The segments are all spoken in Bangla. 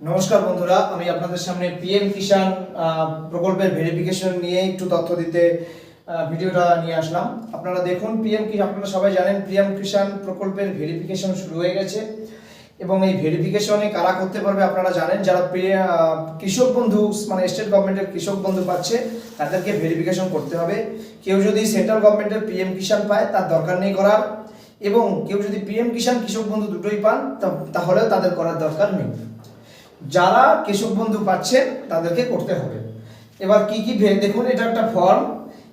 নমস্কার বন্ধুরা, আমি আপনাদের সামনে পিএম কিষাণ প্রকল্পের ভেরিফিকেশন নিয়ে একটু তথ্য দিতে ভিডিওটা নিয়ে আসলাম। আপনারা দেখুন, আপনারা সবাই জানেন পিএম কিষাণ প্রকল্পের ভেরিফিকেশন শুরু হয়ে গেছে এবং এই ভেরিফিকেশনে কারা করতে পারবে আপনারা জানেন। যারা কৃষক বন্ধু মানে স্টেট গভর্নমেন্টের কৃষক বন্ধু পাচ্ছে তাদেরকে ভেরিফিকেশন করতে হবে। কেউ যদি সেন্ট্রাল গভর্নমেন্টের পিএম কিষাণ পায় তার দরকার নেই করার, এবং কেউ যদি পিএম কিষাণ কৃষক বন্ধু দুটোই পান তাহলেও তাদের করার দরকার নেই। যারা কৃষক বন্ধু পাচ্ছেন তাদেরকে করতে হবে। এবার কি দেখুন, এটা একটা ফর্ম।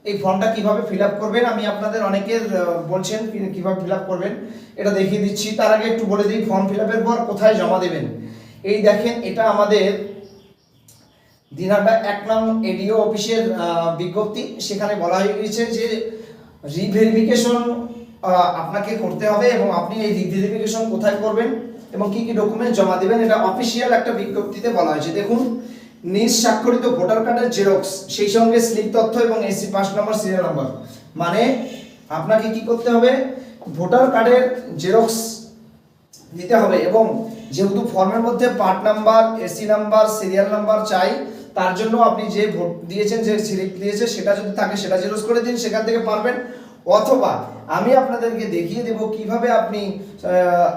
এই ফর্মটা কিভাবে ফিল আপ করবেন, আমি আপনাদের অনেকের বলছেন কিভাবে ফিল আপ করবেন, এটা দেখিয়ে দিচ্ছি। তার আগে একটু বলে দিই ফর্ম ফিল আপের পর কোথায় জমা দেবেন। এই দেখেন, এটা আমাদের দিনহাটা 1 নং এডিও অফিসের বিজ্ঞপ্তি। সেখানে বলা হয়ে গেছে যে রিভেরিফিকেশন আপনাকে করতে হবে এবং আপনি এই রিভেরিফিকেশন কোথায় করবেন এবং কি ডকুমেন্ট জমা দেবেন, এটা অফিসিয়াল একটা বিজ্ঞপ্তিতে বলা হয়েছে। দেখুন, নিজ স্বাক্ষরিত ভোটার কার্ডের জেরক্স, সেই সঙ্গে স্লিপ তথ্য এবং AC pass number, serial number. মানে আপনাকে কি করতে হবে, ভোটার কার্ডের জেরক্স দিতে হবে, এবং যেহেতু ফর্মের মধ্যে part number, AC number, serial number চাই, তার জন্য আপনি যে ভোট দিয়েছেন, যে স্লিপ দিয়েছে সেটা যদি থাকে সেটা জেরক্স করে দিন, সেখান থেকে পারবেন। অথবা আমি আপনাদেরকে দেখিয়ে দেব কিভাবে আপনি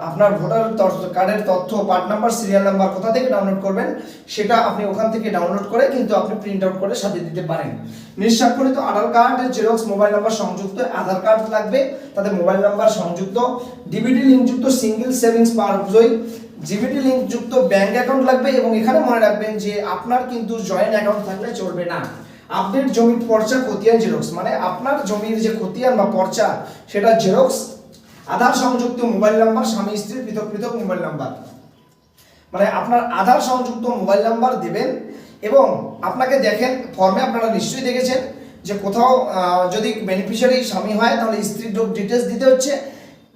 আপনার ভোটার কার্ডের তথ্য, পার্ট নাম্বার, সিরিয়াল নাম্বার কোথা থেকে ডাউনলোড করবেন, সেটা আপনি ওখান থেকে ডাউনলোড করে কিন্তু আপনি প্রিন্ট আউট করে সাজিয়ে দিতে পারেন। নিঃস্বাক্ষরিত আধার কার্ডের জেরক্স, মোবাইল নাম্বার সংযুক্ত আধার কার্ড লাগবে, তাতে মোবাইল নাম্বার সংযুক্ত, ডিবিটি লিঙ্কযুক্ত সিঙ্গেল সেভিংস পাসবই, জিবিটি লিঙ্কযুক্ত ব্যাংক অ্যাকাউন্ট লাগবে। এবং এখানে মনে রাখবেন যে আপনার কিন্তু জয়েন্ট অ্যাকাউন্ট থাকলে চলবে না। আপডেট জমির পর্চা, খতিয়ান জেরক্স, মানে আপনার জমির যে খতিয়ান বা পর্চা সেটা জেরক্স, আধার সংযুক্ত মোবাইল নাম্বার, স্বামী স্ত্রীর পৃথক পৃথক মোবাইল নাম্বার, মানে আপনার আধার সংযুক্ত মোবাইল নাম্বার দেবেন। এবং আপনাকে দেখেন ফর্মে আপনারা নিশ্চয়ই দেখেছেন যে কোথাও যদি বেনিফিশিয়ারি স্বামী হয় তাহলে স্ত্রীর ডিটেলস দিতে হচ্ছে,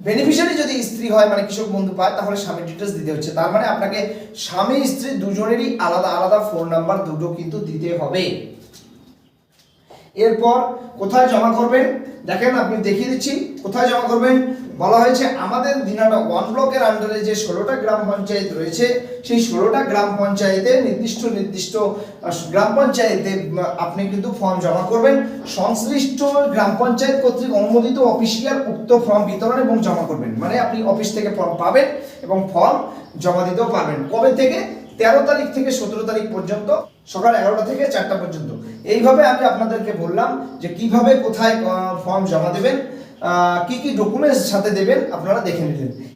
বেনিফিশিয়ারি যদি স্ত্রী হয় মানে কৃষক বন্ধু পায় তাহলে স্বামীর ডিটেলস দিতে হচ্ছে। তার মানে আপনাকে স্বামী স্ত্রী দুজনেরই আলাদা আলাদা ফোন নাম্বার দুটো কিন্তু দিতে হবে। এরপর কোথায় জমা করবেন, দেখেন আপনি দেখিয়ে দিচ্ছি কোথায় জমা করবেন। বলা হয়েছে আমাদের দিনহাটা 1 ব্লকের আন্ডারে যে 16টা গ্রাম পঞ্চায়েত রয়েছে, সেই 16টা গ্রাম পঞ্চায়েতে নির্দিষ্ট গ্রাম পঞ্চায়েতে আপনি কিন্তু ফর্ম জমা করবেন। সংশ্লিষ্ট গ্রাম পঞ্চায়েত কর্তৃক অনুমোদিত অফিসিয়াল উক্ত ফর্ম বিতরণ এবং জমা করবেন। মানে আপনি অফিস থেকে ফর্ম পাবেন এবং ফর্ম জমা দিতেও পারবেন। কবে থেকে? 13 তারিখ থেকে 17 তারিখ পর্যন্ত, সকাল 11টা থেকে 4টা পর্যন্ত। এইভাবে আমি আপনাদেরকে বললাম যে কিভাবে কোথায় ফর্ম জমা দেবেন, কি ডকুমেন্টস সাথে দেবেন, আপনারা দেখে নিলেন।